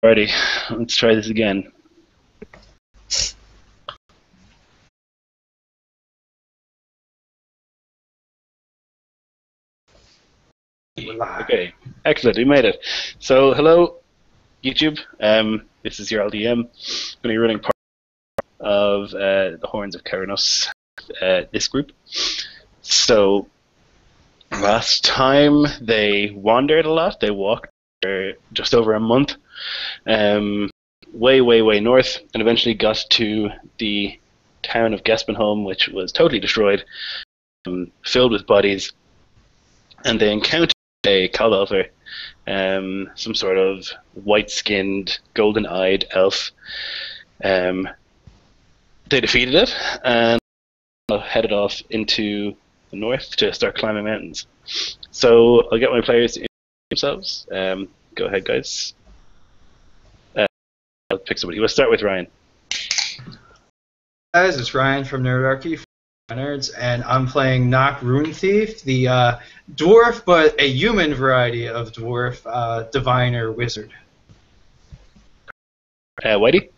Alrighty, let's try this again. Okay, excellent, we made it. So, hello, YouTube. This is your LDM. I'm going to be running part of the Horns of Cerunnos, this group. So, last time they wandered a lot. They walked for just over a month, way north, and eventually got to the town of Gespenholm, which was totally destroyed, filled with bodies, and they encountered a Caldalfer, some sort of white-skinned, golden-eyed elf. They defeated it and headed off into the north to start climbing mountains. So I'll get my players to introduce themselves. Go ahead, guys. I'll pick somebody. We'll start with Ryan. Guys, it's Ryan from Nerdarchy for Nerds, and I'm playing Nock Rune Thief, the dwarf, but a human variety of dwarf, diviner wizard. Whitey?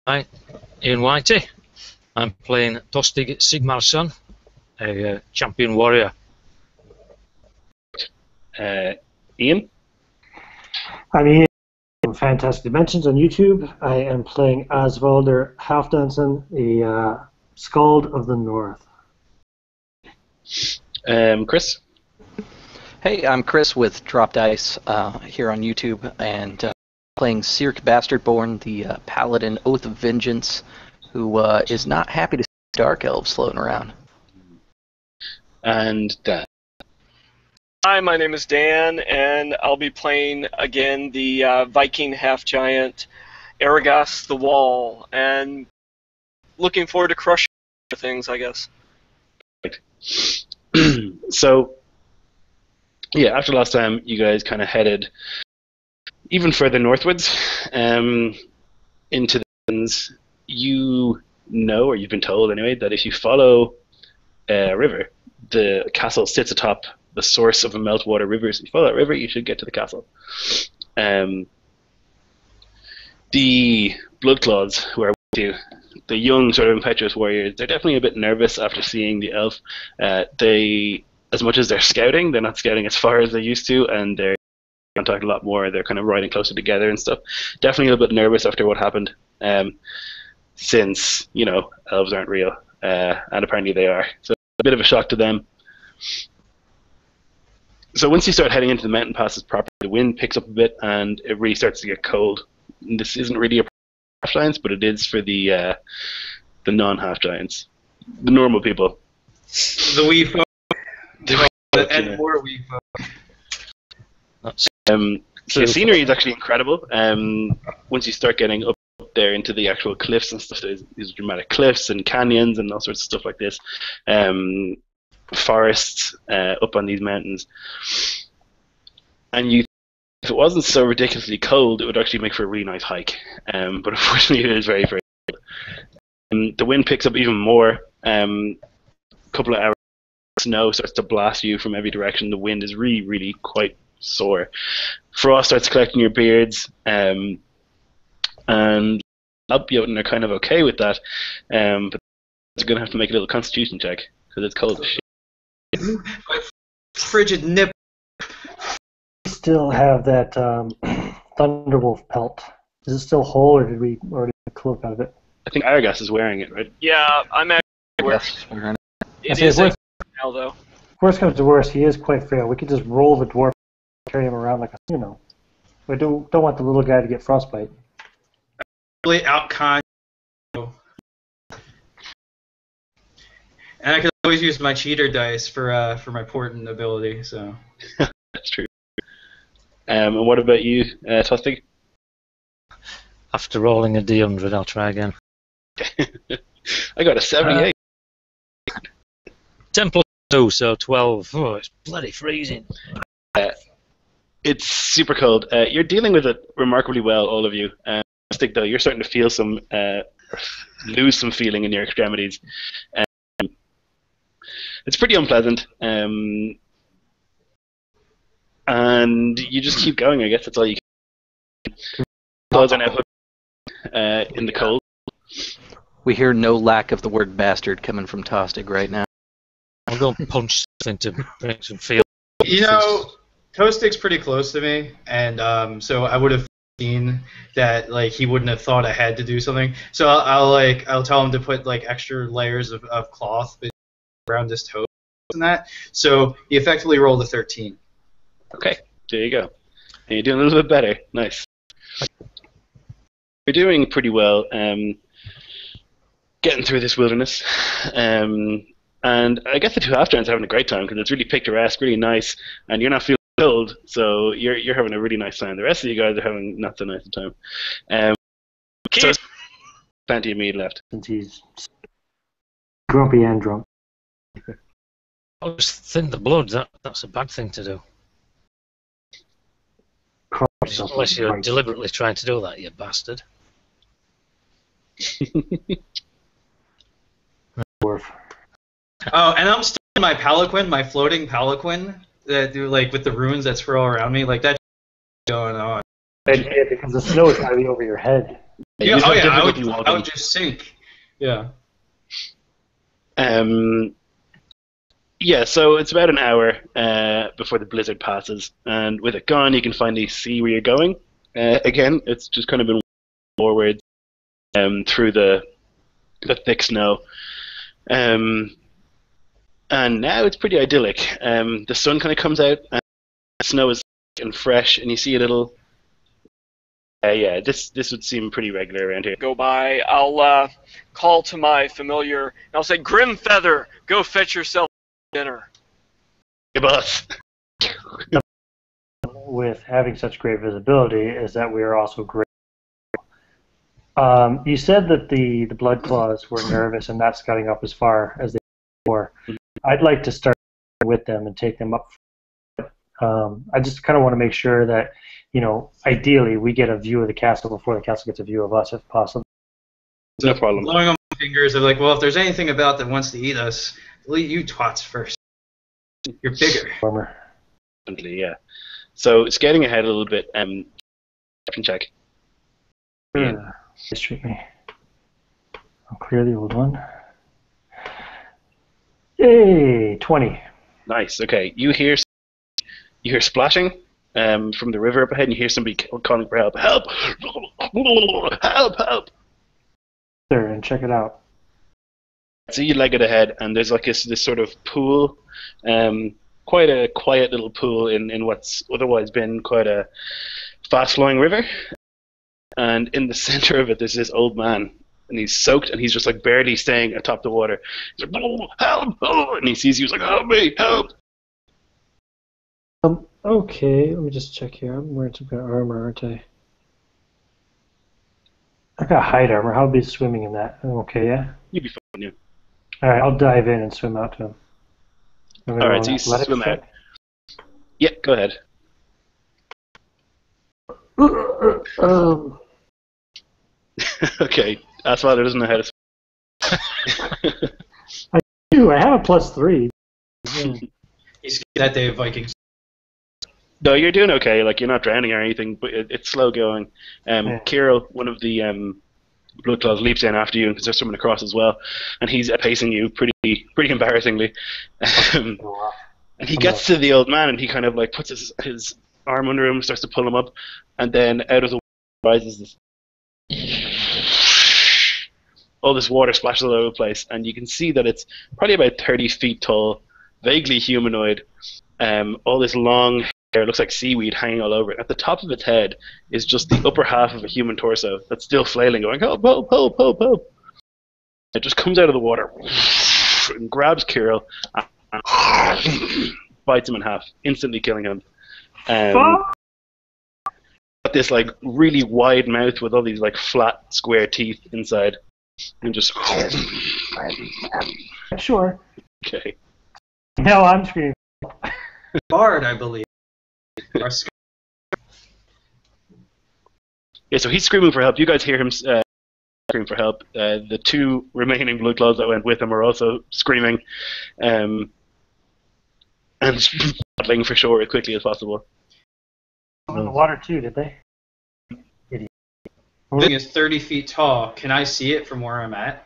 Hi, Ian Whitey. I'm playing Tostig Sigmarsson, a champion warrior. Ian? I'm Ian from Fantastic Dimensions on YouTube. I am playing Asvalder Halfdanson, the Skald of the North. Chris? Hey, I'm Chris with Drop Dice here on YouTube, and playing Cirque Bastardborn, the Paladin Oath of Vengeance, who is not happy to see Dark Elves floating around. And Dan. Hi, my name is Dan, and I'll be playing, again, the Viking half-giant Aragas the Wall, and looking forward to crushing things, I guess. So, yeah, after last time, you guys kind of headed even further northwards into the mountains. You know, or you've been told anyway, that if you follow a river, the castle sits atop the source of a meltwater river. So if you follow that river, you should get to the castle. The Bloodclaws, who are with you, the young sort of impetuous warriors, they're definitely a bit nervous after seeing the elf. They, as much as they're scouting, they're not scouting as far as they used to, and they're in contact a lot more. They're kind of riding closer together and stuff. Definitely a little bit nervous after what happened, since, you know, elves aren't real, and apparently they are. So a bit of a shock to them. So once you start heading into the mountain passes properly, the wind picks up a bit and it really starts to get cold. And this isn't really a half giants, but it is for the non-half giants, the normal people, The wee folk, and more wee folk. So the scenery is actually incredible. Once you start getting up there into the actual cliffs and stuff, there's these dramatic cliffs and canyons and all sorts of stuff like this. Forests up on these mountains, and if it wasn't so ridiculously cold, it would actually make for a really nice hike. But unfortunately, it is very cold. The wind picks up even more. A couple of hours, snow starts to blast you from every direction. The wind is really quite sore. Frost starts collecting your beards, and Albion are kind of okay with that. But you're gonna have to make a little Constitution check because it's cold as shit. My frigid nip. We still have that Thunderwolf pelt. Is it still whole, or did we already get a cloak out of it? I think Aragas is wearing it, right? Yeah, I'm actually Yes, we're gonna- It is a now, though. Worst comes to worst, he is quite frail. We could just roll the dwarf, carry him around like a, you know. We don't want the little guy to get frostbite. Really out-con. And I could always use my cheater dice for my portent ability. So That's true. And what about you, Tostig? After rolling a D100, I'll try again. I got a 78. 10 plus 2, so 12. Oh, it's bloody freezing. It's super cold. You're dealing with it remarkably well, all of you. Tostig, though, you're starting to feel some, lose some feeling in your extremities. It's pretty unpleasant. And you just keep going, I guess that's all you can. Claws are now in the cold. We hear no lack of the word bastard coming from Tostig right now. I'll go and punch something to bring some feel. You know, Toastic's pretty close to me, and so I would have seen that like he wouldn't have thought I had to do something. So I'll tell him to put like extra layers of cloth around his toes and that. So he effectively rolled a 13. Okay, there you go. And you're doing a little bit better. Nice. You're doing pretty well. Getting through this wilderness. And I guess the two half-giants are having a great time because it's really picturesque, really nice, and you're not feeling cold, so you're having a really nice time. The rest of you guys are having not so nice a time. So there's plenty of meat left. Since he's grumpy and drunk. I'll just thin the blood. That's a bad thing to do. Unless you're deliberately trying to do that, you bastard. Dwarf. Oh, and I'm still in my palanquin, my floating palanquin that do like with the runes that swirl around me, like that's going on. Because the snow is gotta be over your head. Yeah, You oh have yeah, I difficulty would walking. just sink. Yeah. Yeah, so it's about an hour before the blizzard passes, and with it gone, you can finally see where you're going. Again, it's just kind of been forward through the thick snow. And now it's pretty idyllic. The sun kind of comes out, and the snow is thick and fresh, and you see a little. Yeah, this would seem pretty regular around here. Go by. I'll call to my familiar, and I'll say, Grim Feather, go fetch yourself dinner. Hey, boss. With having such great visibility is that we are also great. You said that the blood claws were nervous and not scudding up as far as they were. I'd like to start with them and take them up. I just kind of want to make sure that, ideally we get a view of the castle before the castle gets a view of us, if possible. No problem. Blowing on my fingers, I'm like, well, if there's anything about that wants to eat us, we'll eat you twats first. You're bigger. Warmer. Definitely, yeah. So skating ahead a little bit. Perception check. Just treat me. I'll clear the old one. Yay! 20. Nice. Okay, you hear splashing from the river up ahead, and you hear somebody calling for help. Help! Help! Help! There, and check it out. So you leg it ahead, and there's like this sort of pool, quite a quiet little pool in what's otherwise been quite a fast-flowing river. And in the center of it, there's this old man, and he's soaked, and he's just like barely staying atop the water. He's like, "Oh, help! Oh!" And he sees you, he's like, "Help me! Help!" Okay, let me just check here. I'm wearing some kind of armor, aren't I? I got hide armor. How be swimming in that? I'm okay, yeah? You'd be fine, yeah. Alright, I'll dive in and swim out to him. Alright, so you swim out. Yeah, go ahead. Okay, Asvalder doesn't know how to swim. I do. I have a +3. Yeah. He's that day of Vikings. No, you're doing okay. Like, you're not drowning or anything, but it's slow going. Kirill, one of the Bloodclaws, leaps in after you because they're swimming across as well, and he's pacing you pretty embarrassingly. And he gets to the old man, and he kind of like puts his arm under him, starts to pull him up, and then out of the water rises this. All this water splashes all over the place, and you can see that it's probably about 30 feet tall, vaguely humanoid. All this long hair looks like seaweed hanging all over it. At the top of its head is just the upper half of a human torso that's still flailing, going, "Help, help, help, help, help." It just comes out of the water and grabs Kirill and bites him in half, instantly killing him. Got this like really wide mouth with all these like flat square teeth inside, and just Sure. okay. Now I'm screaming. Bard, I believe. Or Yeah, so he's screaming for help. You guys hear him scream for help. The two remaining Bloodclaws that went with him are also screaming, and paddling for shore as quickly as possible. In the water too, did they? thing is 30 feet tall. Can I see it from where I'm at?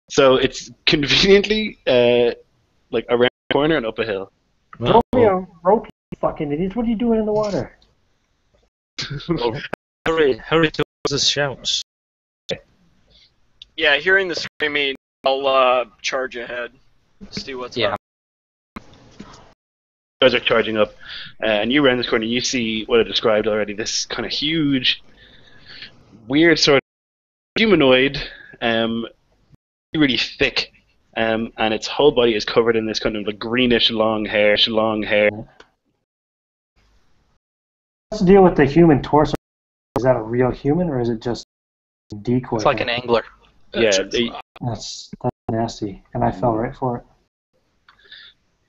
So it's conveniently like around the corner and up a hill. Well, Throw me a rope, you fucking idiots. What are you doing in the water? hurry towards the shouts. Yeah, hearing the screaming, I'll charge ahead. See what's Yeah. up. Guys are charging up, and you round this corner. You see what I described already. This kind of huge, weird sort of humanoid, really thick, and its whole body is covered in this kind of like greenish long hair. What's the deal with the human torso? Is that a real human or is it just a decoy? It's like an angler. Yeah. That's nasty, and I fell right for it.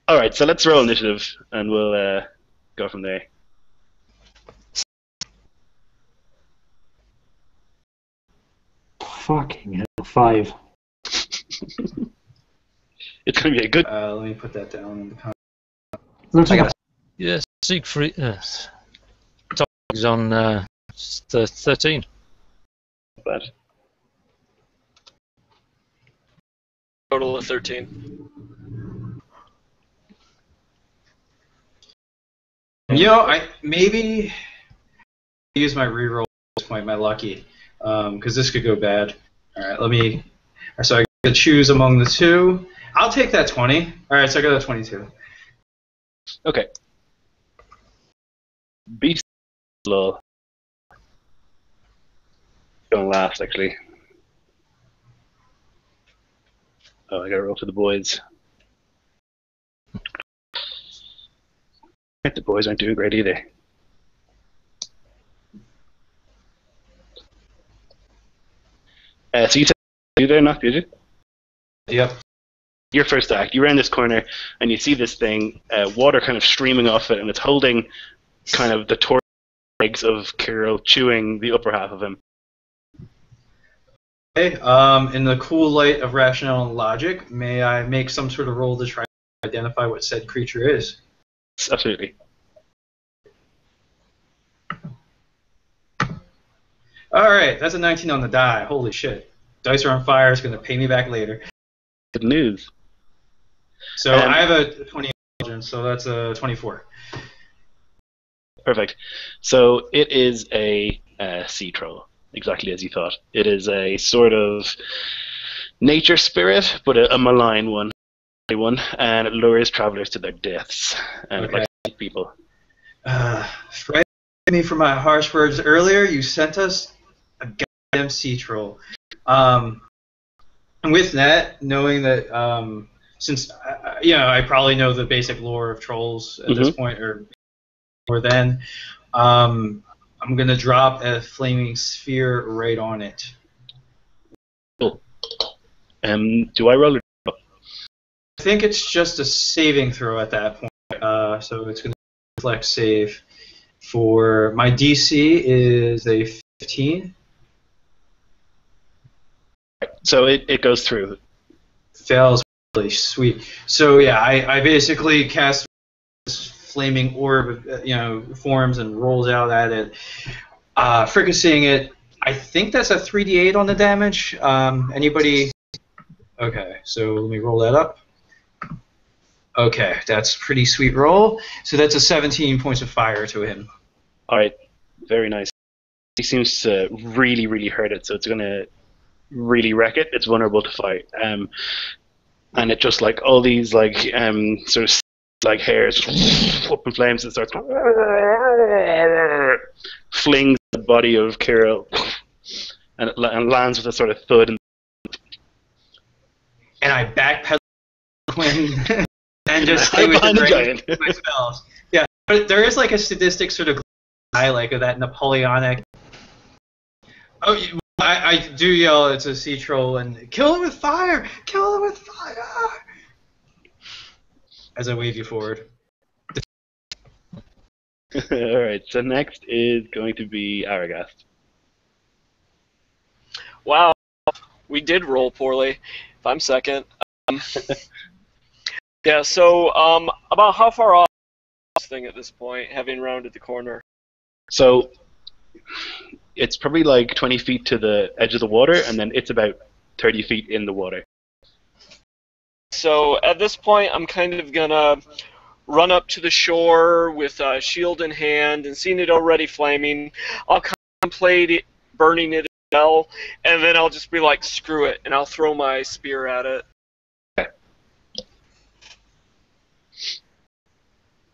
All right, so let's roll initiative, and we'll go from there. Fucking hell, 5. It's going to be a good. Let me put that down in the comments. Looks like a Yes, Siegfried. Top is on 13. But Total of 13. You know, I maybe use my reroll at this point, my lucky, because this could go bad. All right, let me. So I could choose among the two. I'll take that 20. All right, so I got a 22. okay. Beast low. Going last, actually. Oh, I got to roll for the boys. The boys aren't doing great either. So you there, Knock, did you? Yep. Your first act, you round this corner and you see this thing, water kind of streaming off it, and it's holding kind of the torso legs of Kirill, chewing the upper half of him. Okay. In the cool light of rationale and logic, may I make some sort of roll to try to identify what said creature is? Absolutely. All right, that's a 19 on the die. Holy shit. Dice are on fire. It's going to pay me back later. Good news. So I have a 20 intelligence, so that's a 24. Perfect. So it is a sea troll, exactly as you thought. It is a sort of nature spirit, but a malign one, and it lures travelers to their deaths, and it likes to eat people. Forgive me for my harsh words earlier. You sent us a goddamn sea troll. And with that, knowing that, since I probably know the basic lore of trolls at this point, or then, I'm gonna drop a flaming sphere right on it. Cool. Do I roll it? I think it's just a saving throw at that point. So it's gonna reflect save. For my DC is a 15. So it goes through. Fails, really sweet. So yeah, I basically cast this flaming orb, forms and rolls out at it, fricasseeing it. I think that's a 3d8 on the damage. Anybody? Okay, so let me roll that up. Okay, that's pretty sweet roll. So that's a 17 points of fire to him. All right, very nice. He seems to really, really hurt it, so it's gonna really wreck it. It's vulnerable to fire, and it just like all these like sort of like hairs up in flames and starts flings the body of Kirill, and it lands with a sort of thud. And I backpedal when and just stay within range of my spells. Yeah, but there is like a sadistic sort of eye, like of that Napoleonic. Oh, I do yell. It's a sea troll, and kill it with fire! Kill it with fire! As I wave you forward. All right. So next is going to be Aragast. Wow, we did roll poorly. If I'm second. Yeah, so about how far off is this thing at this point, having rounded the corner? So It's probably like 20 feet to the edge of the water, and then it's about 30 feet in the water. So at this point, I'm kind of gonna run up to the shore with a shield in hand, and seeing it already flaming, I'll contemplate it, burning it as well, and then I'll just be like, screw it, and I'll throw my spear at it. Okay.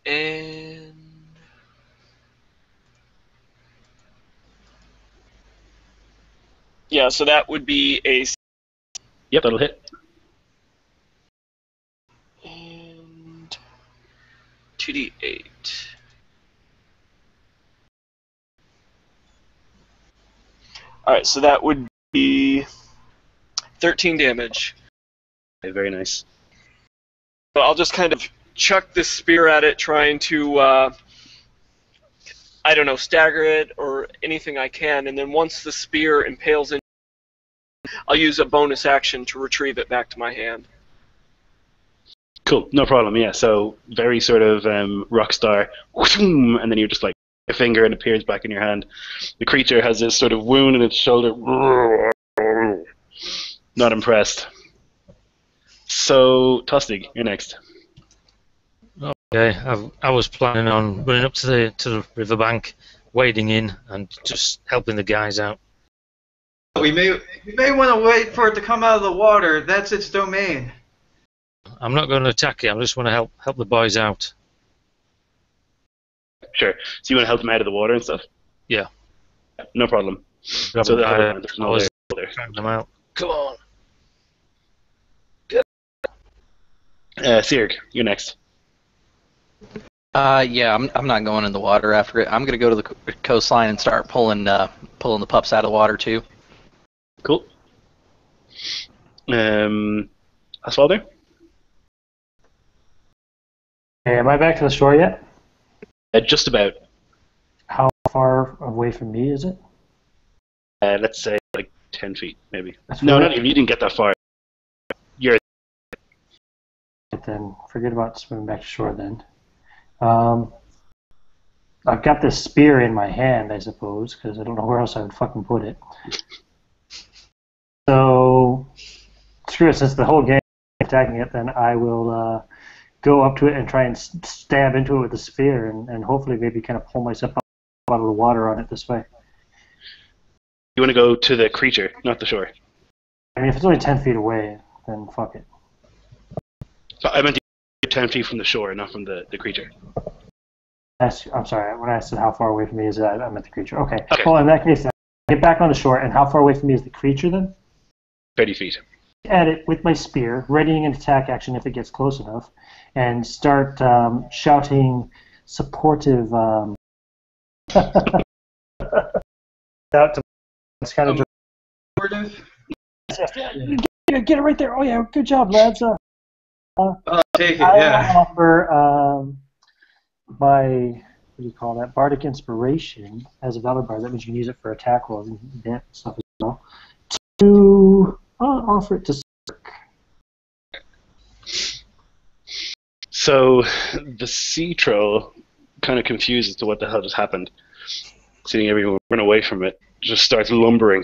And yeah, so that would be a Yep, that'll hit. and 2d8. Alright, so that would be 13 damage. Okay, very nice. So I'll just kind of chuck this spear at it, trying to, I don't know, stagger it or anything I can, and then once the spear impales in, I'll use a bonus action to retrieve it back to my hand. Cool, no problem. Yeah, so very sort of rock star, and then you're just like a finger and it appears back in your hand. The creature has this sort of wound in its shoulder. Not impressed. So Tostig, you're next. Okay, I was planning on running up to the riverbank, wading in, and just helping the guys out. We may want to wait for it to come out of the water. That's its domain. I'm not going to attack it. I just want to help the boys out. Sure. So you want to help them out of the water and stuff? Yeah. No problem. Grab So a guy, there's I no was there. dragging them out. Come on. Sirk, you're next. Yeah, I'm not going in the water after it. I'm gonna go to the coastline and start pulling the pups out of the water too. Cool. Aswalder? Hey, am I back to the shore yet? Just about. How far away from me is it? Let's say like 10 feet, maybe. That's No, right. not even. You didn't get that far. You're Then forget about swimming back to shore then. I've got this spear in my hand, I suppose, because I don't know where else I would fucking put it. So, screw it, since the whole game is attacking it, then I will go up to it and try and stab into it with the spear and hopefully maybe kind of pull myself out of the water on it this way. You want to go to the creature, not the shore. I mean, if it's only 10 feet away, then fuck it. So I meant 10 feet from the shore, not from the creature. I'm sorry, when I said how far away from me is it, I meant the creature. Okay. Okay. Well, in that case, then, get back on the shore, and how far away from me is the creature then? 30 feet. At it with my spear, readying an attack action if it gets close enough, and start shouting supportive out to. It's kind of Supportive? get it right there. Oh yeah, good job, lads. Take it, I yeah. offer my what do you call that? Bardic inspiration as a valor bard. That means you can use it for attack rolls and that stuff as well. I'll offer it to. So the sea troll, kind of confused as to what the hell just happened, seeing everyone run away from it, just starts lumbering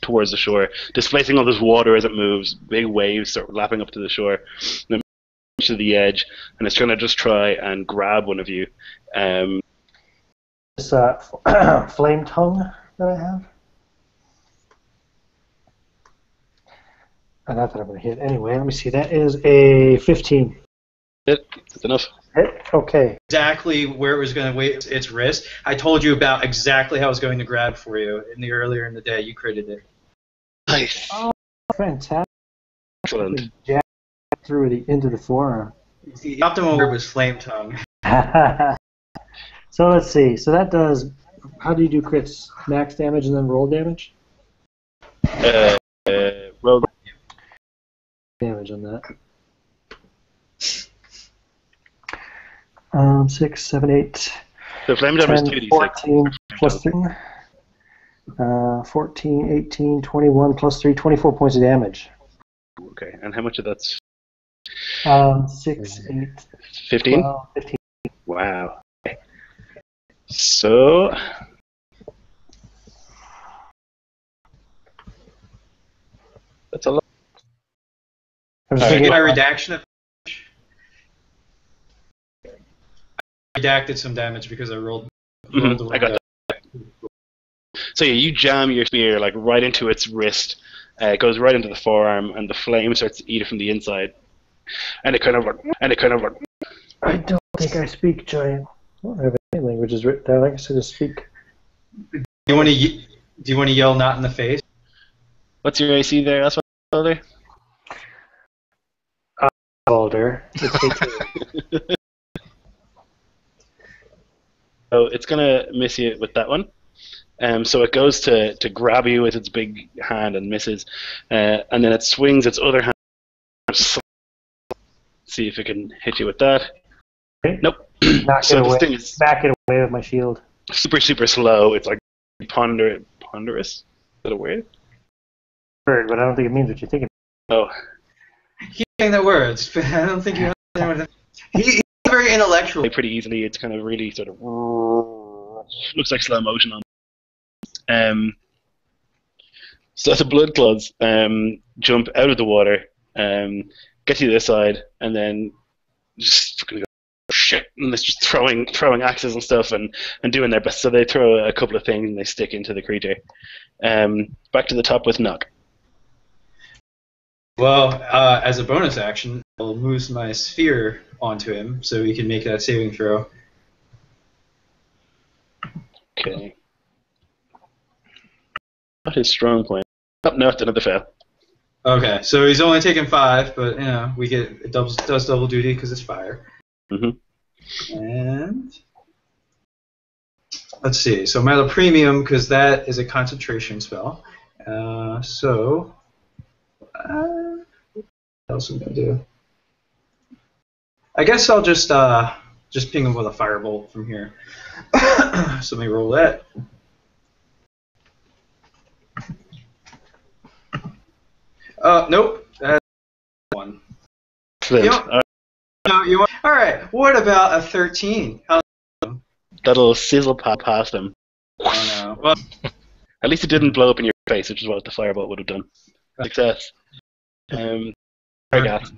towards the shore, displacing all this water as it moves. Big waves start lapping up to the shore, and then to the edge, and it's going to just try and grab one of you. This flame tongue that I have. Not that I'm going to hit anyway. Let me see. That is a 15. That's enough. Hit? Okay. Exactly where it was going to wait its wrist. I told you about exactly how I was going to grab for you earlier in the day. You critted it. Nice. Oh, fantastic. Excellent. Jack through it into the forearm. The optimal word was flame tongue. So let's see. So that does. How do you do crits? Max damage and then roll damage? Roll. Damage on that. 6, 7, 8. The flame damage is 2d6. 14 plus 3. 14, 18, 21 plus 3, 24 points of damage. Okay, and how much of that's 6, 8, 15? 12, 15. Wow. Okay. So I was Did you thinking get my about- redaction? I redacted some damage because I rolled the I wrong got die. that. So yeah, you jam your spear like right into its wrist. It goes right into the forearm, and the flame starts to eat it from the inside. And it kind of like, I don't think I speak giant. I don't have any languages written down. I guess I just speak. Do you want to yell "not in the face"? What's your AC there, Aswalder? Balder. It's 18. So it's gonna miss you with that one. So it goes to grab you with its big hand and misses, and then it swings its other hand. See if it can hit you with that. Okay. Nope. Knock So it this away. thing is Smack it away with my shield. super slow. It's like ponderous. Is that a word? Bird, but I don't think it means what you're thinking. Oh, He's saying the words, but I don't think you understand what he's very intellectual. pretty easily. It's kind of really sort of looks like slow motion on. So the blood claws jump out of the water, get to the other side, and then just fucking go shit, and it's just throwing axes and stuff and doing their best. So they throw a couple of things and they stick into the creature. Back to the top with Nock. Well, as a bonus action, I'll move my sphere onto him so he can make that saving throw. Okay. Not his strong point. Oh, no, it's another fail. Okay, so he's only taking 5, but we get it does double duty because it's fire. Mm-hmm. And let's see. So Milo Premium, because that is a concentration spell. What else am I gonna do? I guess I'll just ping him with a firebolt from here. So let me roll that. Nope. That's one. Excellent. Yep. No, you want? All right. What about a 13? That'll sizzle past him. Oh no. Well, At least it didn't blow up in your face, which is what the firebolt would have done. Success. Argath.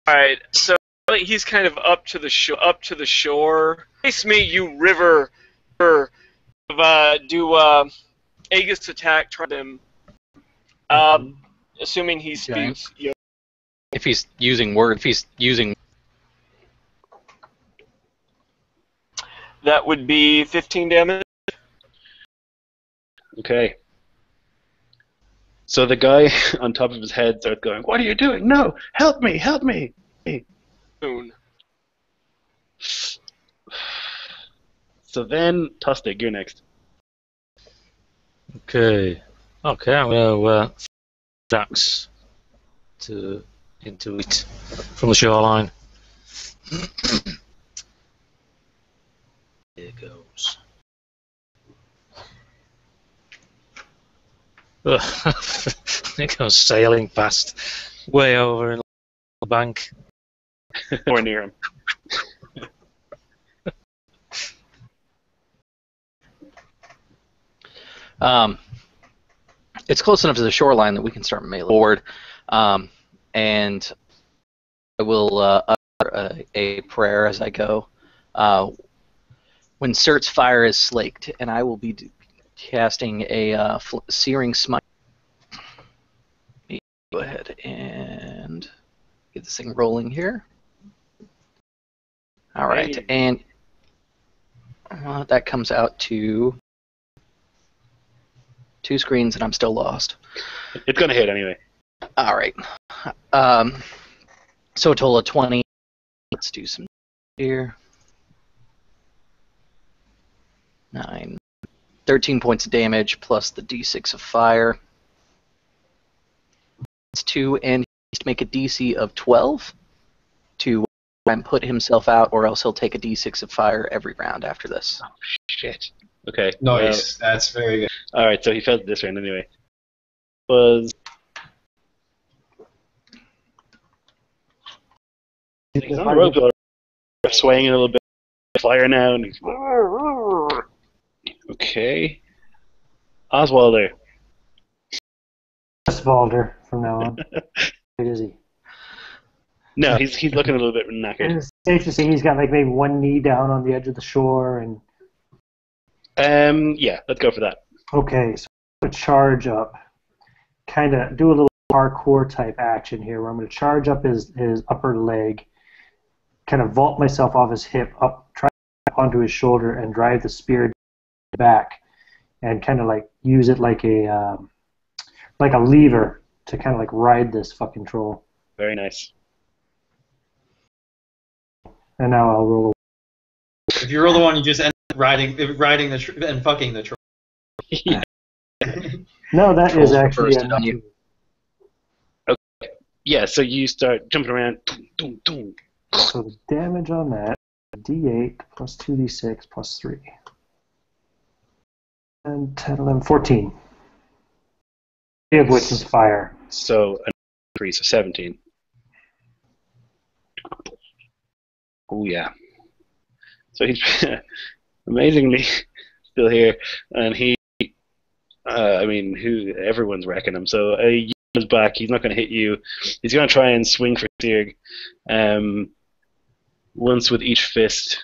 Alright, so he's kind of up to the shore. Face me, you river. Do Aegis attack try them. Assuming he speaks. If he's using That would be 15 damage. Okay. So the guy on top of his head starts going, "What are you doing? No! Help me! Help me!" Soon. So then, Tostig, you're next. Okay, I'm gonna dax into it from the shoreline. There goes. It goes sailing past, way over in the bank. Or near him. It's close enough to the shoreline that we can start melee forward, and I will utter a prayer as I go. When Cert's fire is slaked, and I will be casting a searing smite. Let me go ahead and get this thing rolling here. All right, Hey. and that comes out to 2 screens, and I'm still lost. It's gonna hit anyway. All right. So a total of 20. Let's do some here. 9. 13 points of damage plus the d6 of fire. It's 2, and he needs to make a DC of 12 to put himself out, or else he'll take a d6 of fire every round after this. Shit. Okay. nice. That's very good. Alright, so he failed this round anyway. Was. He's on the rope, swaying a little bit. Fire now, and he's. Okay. Oswalder. Balder from now on. It is he. No, he's looking a little bit knackered. And it's safe to say he's got like maybe one knee down on the edge of the shore. And Yeah, let's go for that. okay, so I'm going to charge up, kind of do a little parkour type action here where I'm going to charge up his upper leg, kind of vault myself off his hip, up, try onto his shoulder, and drive the spear back, and kind of like use it like a lever to kind of like ride this fucking troll. Very nice. And now I'll roll. If you roll the one, you just end up riding the and fucking the troll. Yeah. No, that Trolls is actually bursted a on you. Yeah, so you start jumping around. Doom, doom. So the damage on that, D8 plus 2d6 plus 3. And 10, 11, 14. 3 of which is fire. So an increase of 17. Oh yeah. So he's amazingly still here, and everyone's wrecking him. So he is back. He's not going to hit you. He's going to try and swing for Sirg. Once with each fist.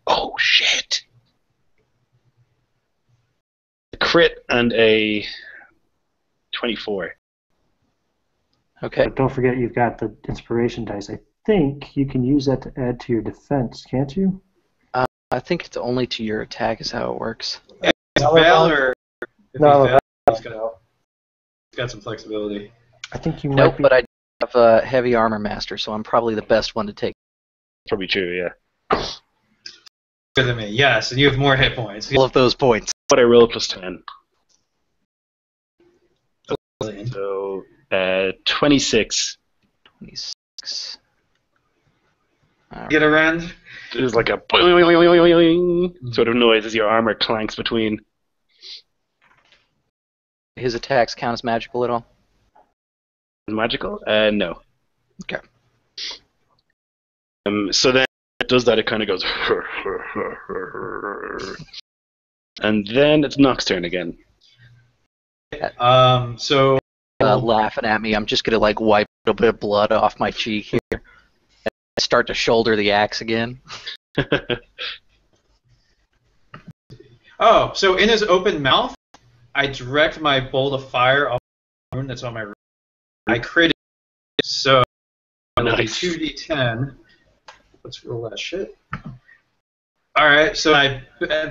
Oh shit! A crit and a 24. Okay. But don't forget you've got the inspiration dice. I think you can use that to add to your defense, can't you? I think it's only to your attack is how it works. Valor. If No, he's that's Valor, he's got some flexibility. I think you Nope, might be. but I have a heavy armor master, so I'm probably the best one to take. Probably true, yeah. Better than me, yes, and you have more hit points. All of those points. But I roll plus 10. Brilliant. So 26. 26. Get around. There's like a boing sort of noise as your armor clanks between. His attacks count as magical at all? Magical? No. Okay. So then it does that, it kind of goes. And then it's Nox's turn again. So Laughing at me, I'm just gonna like wipe a little bit of blood off my cheek here. And start to shoulder the axe again. so in his open mouth, I direct my bolt of fire off the moon that's on my roof. I crit it, so Nice. 2d10. Let's roll that shit. Alright, so I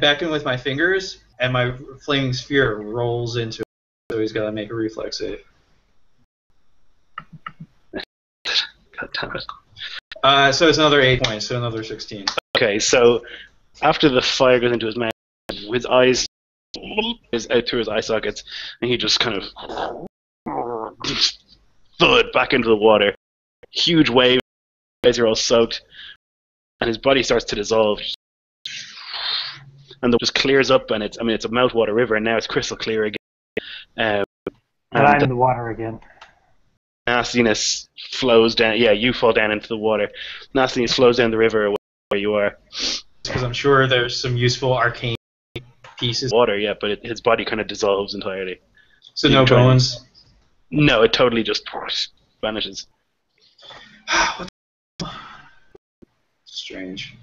back in with my fingers, and my flaming sphere rolls into it, so he's got to make a reflex save. God damn it. So it's another 8 points, so another 16. Okay, so after the fire goes into his mouth, his eyes is out through his eye sockets, and he just kind of thud back into the water. Huge wave, his eyes are all soaked, and his body starts to dissolve. And it just clears up, and it's a meltwater river, and now it's crystal clear again. And I'm in the water again. Nastiness flows down. Yeah, you fall down into the water. Nastiness flows down the river where you are. Because I'm sure there's some useful arcane pieces. Water, yeah, but his body kind of dissolves entirely. So You no try and- bones. No, it totally just vanishes. Strange.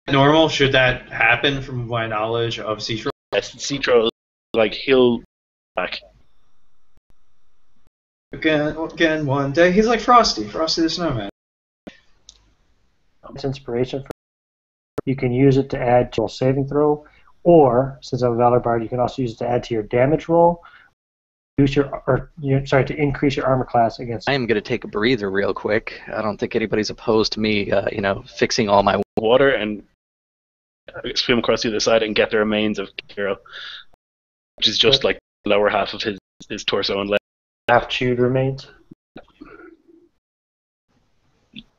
Normal? Should that happen from my knowledge of sea troll? Yes, Citro, like, he'll back. Again, one day. He's like Frosty the Snowman. It's inspiration. You can use it to add to a saving throw, or since I'm a Valor Bard, you can also use it to add to your damage roll. To increase your armor class against. I am gonna take a breather real quick. I don't think anybody's opposed to me, fixing all my. Water and swim across the other side and get the remains of Kiro, which is just like the lower half of his torso and leg. Half chewed remains.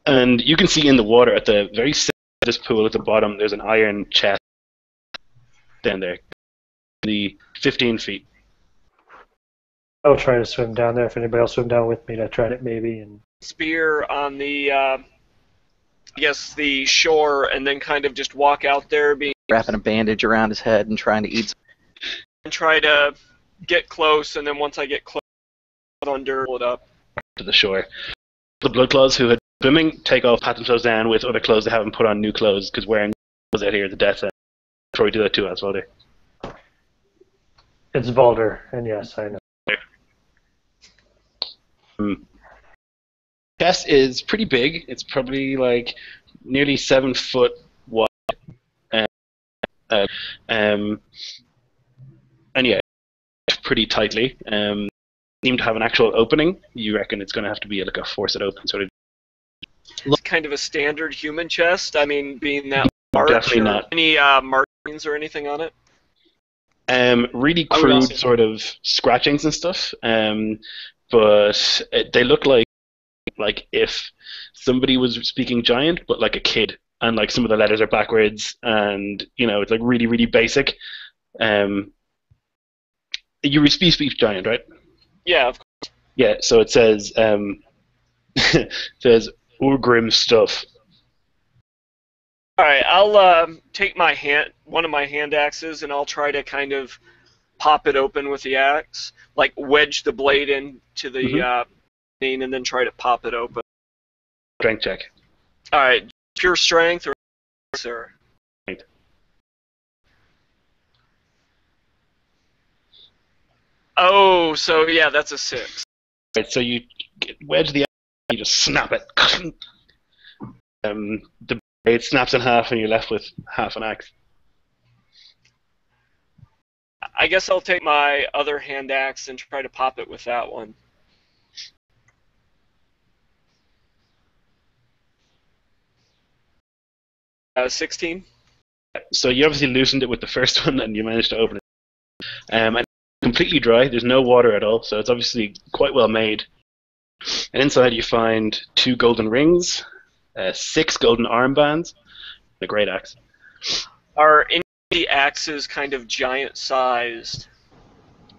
And you can see in the water at the very center of this pool at the bottom, there's an iron chest down there, the 15 feet. I'll try to swim down there. If anybody else swim down with me, I tried it maybe. And Spear on the, the shore, and then kind of just walk out there, Wrapping a bandage around his head and trying to eat. and try to get close, and then once I get close, under, pull it up. To the shore. the blood claws who had swimming take off, pat themselves down with other clothes they haven't put on new clothes because wearing clothes out here is a death sentence. Probably do that too, as well. It's Balder, and yes, I know. Chest is pretty big. It's probably like nearly 7 foot wide. And yeah, pretty tightly. Seem to have an actual opening. You reckon it's going to have to be like a force it open sort of? Kind of a standard human chest. I mean, being that large. Definitely not. Any markings or anything on it? Really I would crude also- sort of scratchings and stuff. But they look like if somebody was speaking giant, but like a kid, and like some of the letters are backwards, and it's like really really basic. You speak giant, right? Yeah, of course. Yeah. So it says it says Urgrim stuff. All right, I'll take one of my hand axes, and I'll try to kind of pop it open with the axe, like wedge the blade into the vein, and then try to pop it open. Strength check. All right, pure strength or sir? Right. Oh, so yeah, that's a 6. Right. So you wedge the axe, you just snap it. The blade snaps in half, and you're left with half an axe. I guess I'll take my other hand axe and try to pop it with that one. Uh, 16? So you obviously loosened it with the first one, and you managed to open it. And it's completely dry. There's no water at all, so it's obviously quite well made. And inside you find 2 golden rings, 6 golden armbands, and a great axe. Are any of the axes kind of giant-sized?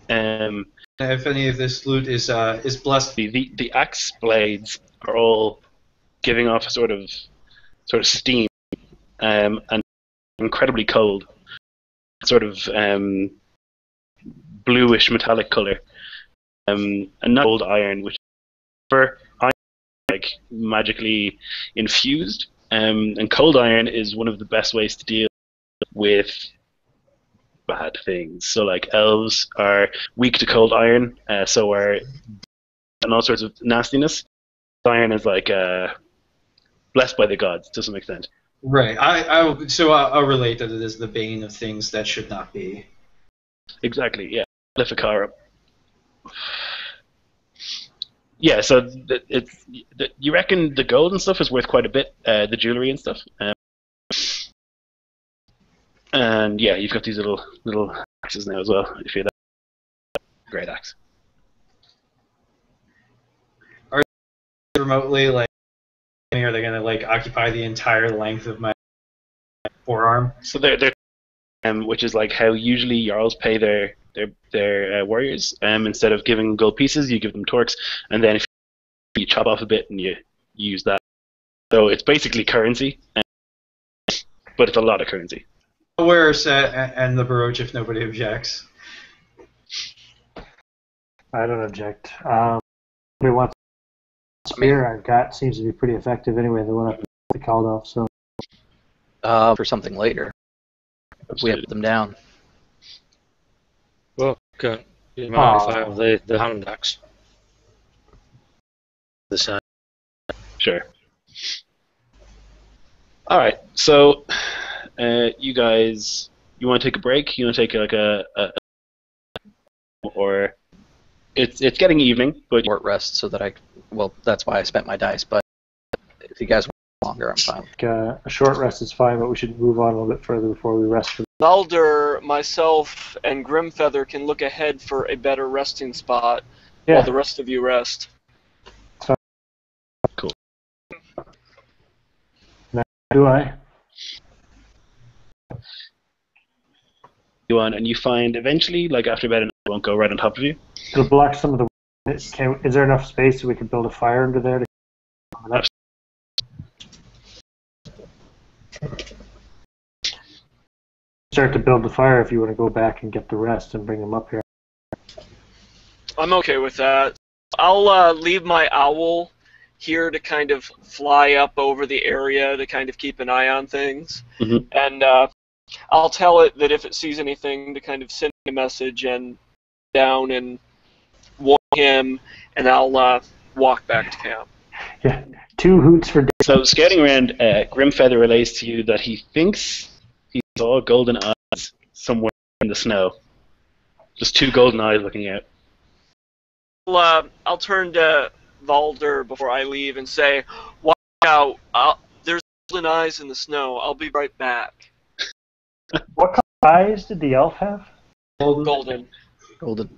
If any of this loot is blessed, The axe blades are all giving off a sort of steam, and incredibly cold, sort of bluish metallic color, and not old iron, which for iron like magically infused. And cold iron is one of the best ways to deal with bad things. So like elves are weak to cold iron, so are and all sorts of nastiness. Iron is like blessed by the gods to some extent. right? I'll relate that it is the bane of things that should not be. Exactly, yeah. Lithakara. Yeah, so you reckon the gold and stuff is worth quite a bit, the jewelry and stuff. And yeah, you've got these little axes now as well, if you're that great axe. Remotely, like, are they gonna like occupy the entire length of my forearm? So they're which is like how usually Jarls pay their warriors. Instead of giving them gold pieces, you give them torques, and then if you chop off a bit and you use that. So it's basically currency, but it's a lot of currency. I'll wear a set and the brooch if nobody objects. I don't object. We want spear I've got seems to be pretty effective anyway. The one I called off. So For something later, we have them down. Well, can you mind if I have the hand axe? The side. Sure. All right. So, you guys, you want to take a break? You want to take like or it's getting evening, but Short rest so that that's why I spent my dice. But if you guys want longer, I'm fine. a short rest is fine, but we should move on a little bit further before we rest. Balder, myself, and Grimfeather can look ahead for a better resting spot while the rest of you rest. Cool. Now, do I? You on, and you find eventually, like after about an hour, it won't go right on top of you. It'll block some of the. Is there enough space so we can build a fire under there? Start to build the fire if you want to go back and get the rest and bring them up here. I'm okay with that. I'll leave my owl here to kind of fly up over the area to kind of keep an eye on things. Mhm. And I'll tell it that if it sees anything to kind of send a message and down and warn him, and I'll walk back to camp. Yeah, 2 hoots for. So scouting around, Grimfeather relays to you that he thinks he saw golden eyes somewhere in the snow. Just 2 golden eyes looking out. I'll turn to Valder before I leave and say, "Watch out! There's golden eyes in the snow. I'll be right back." What kind of eyes did the elf have? Golden. Golden.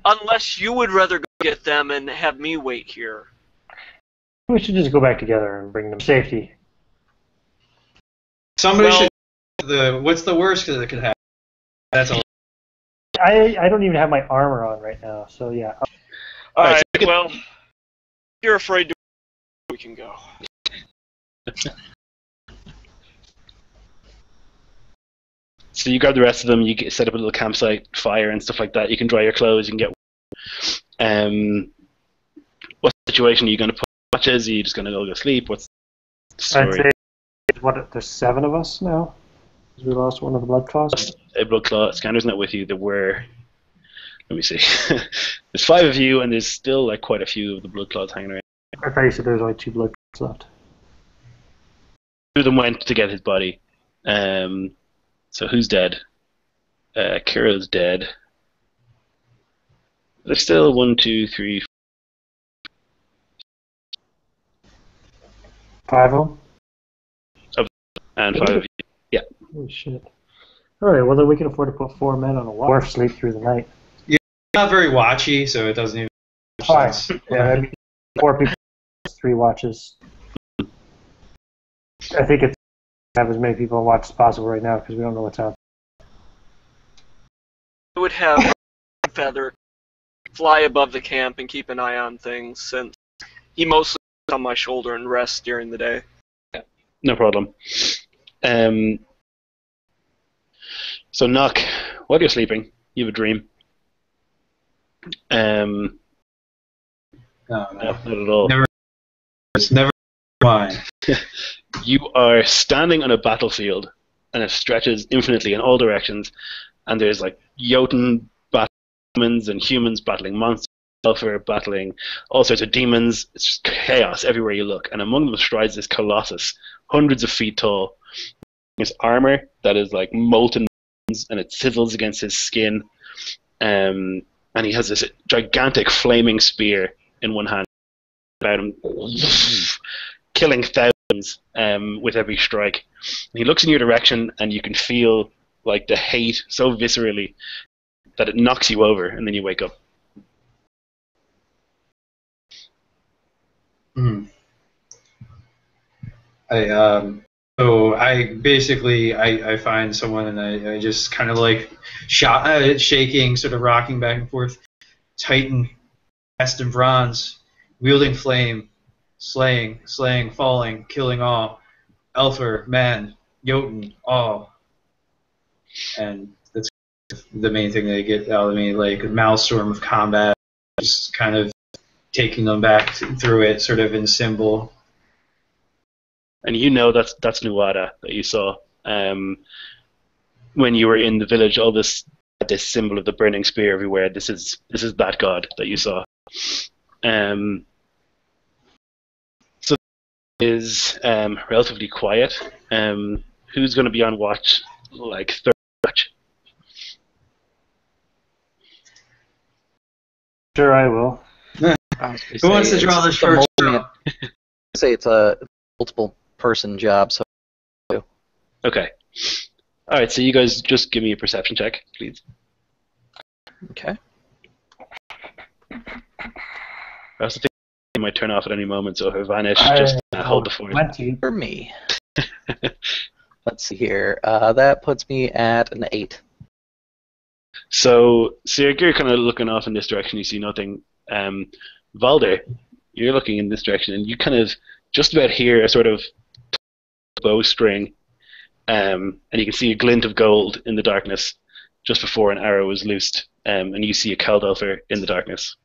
Unless you would rather go get them and have me wait here. We should just go back together and bring them to safety. Somebody Well- should. What's the worst that could happen? That's all. I don't even have my armor on right now, so yeah. All Alright, right. so we can- Well, if you're afraid to, we can go. So you grab the rest of them, you set up a little campsite, fire and stuff like that. You can dry your clothes, you can get. What situation are you going to put watches? Are you just going to go sleep? What's the I'd story? say there's 7 of us now. 'Cause we lost one of the blood claws. A blood claw scanner's not with you. There were. Let me see. There's 5 of you, and there's still like quite a few of the blood claws hanging around. I thought you said there was only 2 blood claws left. 2 of them went to get his body. So who's dead? Kira's dead. There's still 1, 2, 3, 5 of them? and 5 of you. Holy shit. Alright, well then we can afford to put 4 men on a wharf, sleep through the night. Not very watchy, so it doesn't even. make Fine. sense. Yeah, I mean, 4 people, 3 watches. I think it's have as many people on watch as possible right now because we don't know what's out. I would have Feather fly above the camp and keep an eye on things, since he mostly sits on my shoulder and rests during the day. No problem. So Nock, while you're sleeping, you have a dream. No, No, no. not at all. Never. It's never mine. You are standing on a battlefield, and it stretches infinitely in all directions. And there's like Jotun battling humans and humans battling monsters, sulfur battling all sorts of demons. It's just chaos everywhere you look. And among them strides this colossus, hundreds of feet tall. His armor that is like molten, and it sizzles against his skin. And he has this gigantic flaming spear in one hand about him, killing thousands with every strike. And he looks in your direction, and you can feel like the hate so viscerally that it knocks you over, and then you wake up. Hmm. So I basically I find someone and I just kind of like shaking, sort of rocking back and forth. Titan, cast in bronze, wielding flame, slaying, falling, killing all, Elfer, man, Jotun, all. And that's the main thing they get out of me, like a maelstrom of combat, just kind of taking them back through it, sort of in symbol. And you know that's Nuada that you saw when you were in the village. All this symbol of the burning spear everywhere. This is that god that you saw. So it is relatively quiet. Who's going to be on watch? Like third watch. Sure, I will. Who wants to draw this first? Say it's a multiple person job, so Okay. All right. So you guys just give me a perception check, please. okay. I also think it might turn off at any moment, so if I vanish, I just hold the fort. 20. For me. Let's see here. That puts me at an 8. So you're kind of looking off in this direction. You see nothing. Valder, you're looking in this direction, and you kind of just about hear a sort of bowstring, and you can see a glint of gold in the darkness just before an arrow is loosed and you see a Kaldofer in the darkness.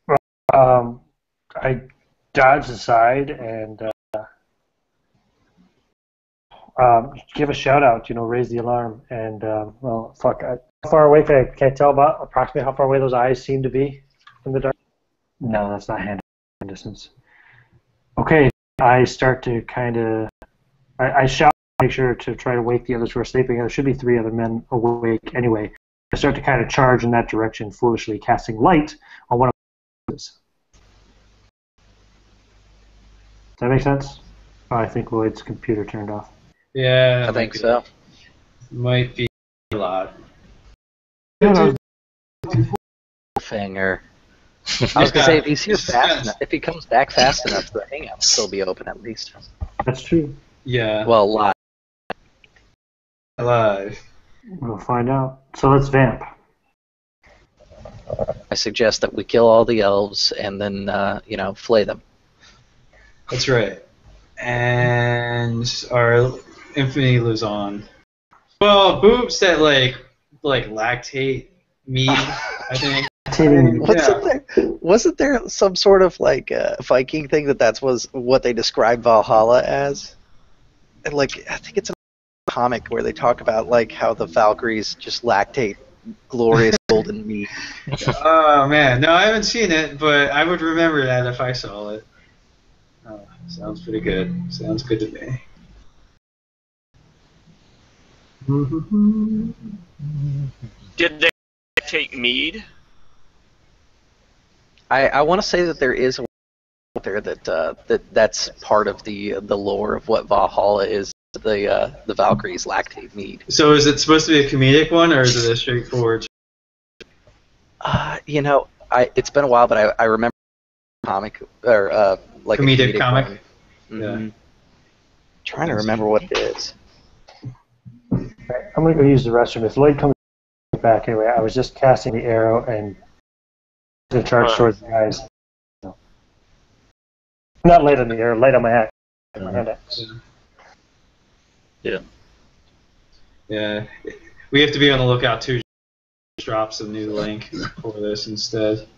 I dodge aside and give a shout out, raise the alarm, and well, fuck. How far away can I tell about approximately how far away those eyes seem to be from the dark? No, that's not hand distance. Okay, I start to I shout, make sure to try to wake the others who are sleeping. There should be 3 other men awake anyway. I start to kind of charge in that direction, foolishly casting light on one of them. Does that make sense? Oh, I think Lloyd's computer turned off. Yeah, I think so. Might be a lot. Finger. I was gonna say if he's here fast enough, if he comes back fast enough, the hangout will still be open at least. That's true. Yeah. Well, live. Alive. We'll find out. So let's vamp. I suggest that we kill all the elves and then flay them. That's right. And our infamy lives on. Well, boobs that like lactate mead, I think. Wasn't there some sort of Viking thing that's was what they described Valhalla as? And, I think it's a comic where they talk about how the Valkyries just lactate glorious golden meat. Oh man, no, I haven't seen it, but I would remember that if I saw it. Oh, sounds pretty good. Sounds good to me. Did they take mead? I want to say that there is out there that's part of the lore of what Valhalla is. The Valkyries lactate mead. So is it supposed to be a comedic one, or is it a straightforward? It's been a while, but I remember comic or comedic a comic. Mm-hmm. Yeah. Trying to remember what it is. Right, I'm gonna go use the restroom. If Lloyd comes back anyway, I was just casting the arrow and to charge towards the guys. No. Not light on the arrow, light on my axe. My hand axe. Yeah. Yeah. We have to be on the lookout too. Drops a new link for this instead.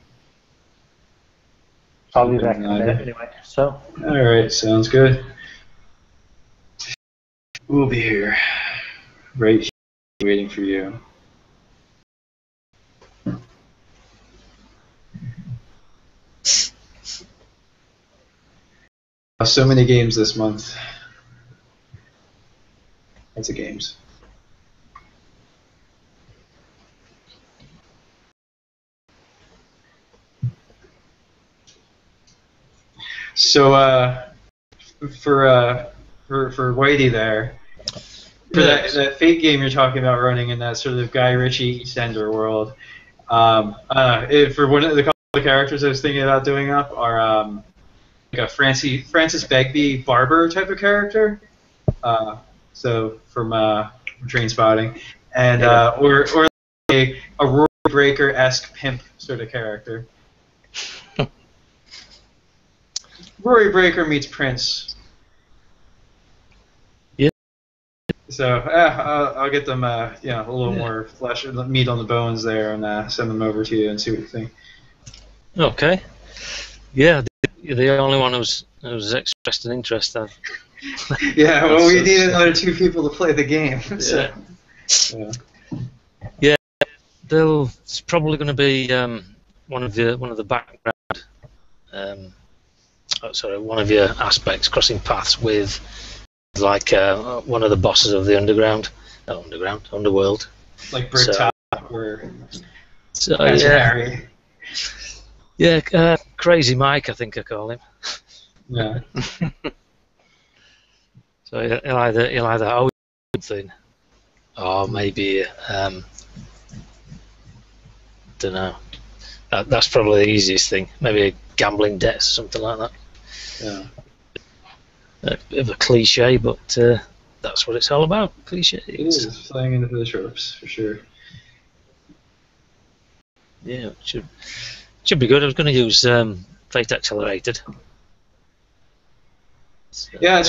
I'll be back in a minute anyway. So. All right, sounds good. We'll be here, right here, waiting for you. So many games this month. Lots of games. So for Whitey there, for that Fate game you're talking about running in that sort of Guy Ritchie EastEnder world, for one of the couple of characters I was thinking about doing up are like a Francis Begbie barber type of character. So from Trainspotting, and or like a Rory Breaker-esque pimp sort of character. Rory Breaker meets Prince. Yeah. So I'll get them a little more flesh, meat on the bones there, and send them over to you and see what you think. Okay. Yeah, you're the only one who's expressed an interest then. Yeah, well, we need another 2 people to play the game. So. Yeah. It's probably going to be one of the background. One of your aspects crossing paths with one of the bosses of the underworld. Like Brick Top or Harry. Yeah, Crazy Mike, I think I call him. Yeah. So he'll either owe something, or maybe don't know. That's probably the easiest thing. Maybe a gambling debt or something like that. Yeah. A bit of a cliche, but that's what it's all about. Cliches. It is flying into the tropes for sure. Yeah, it should be good. I was going to use Fate Accelerated. So, yeah, it's cool.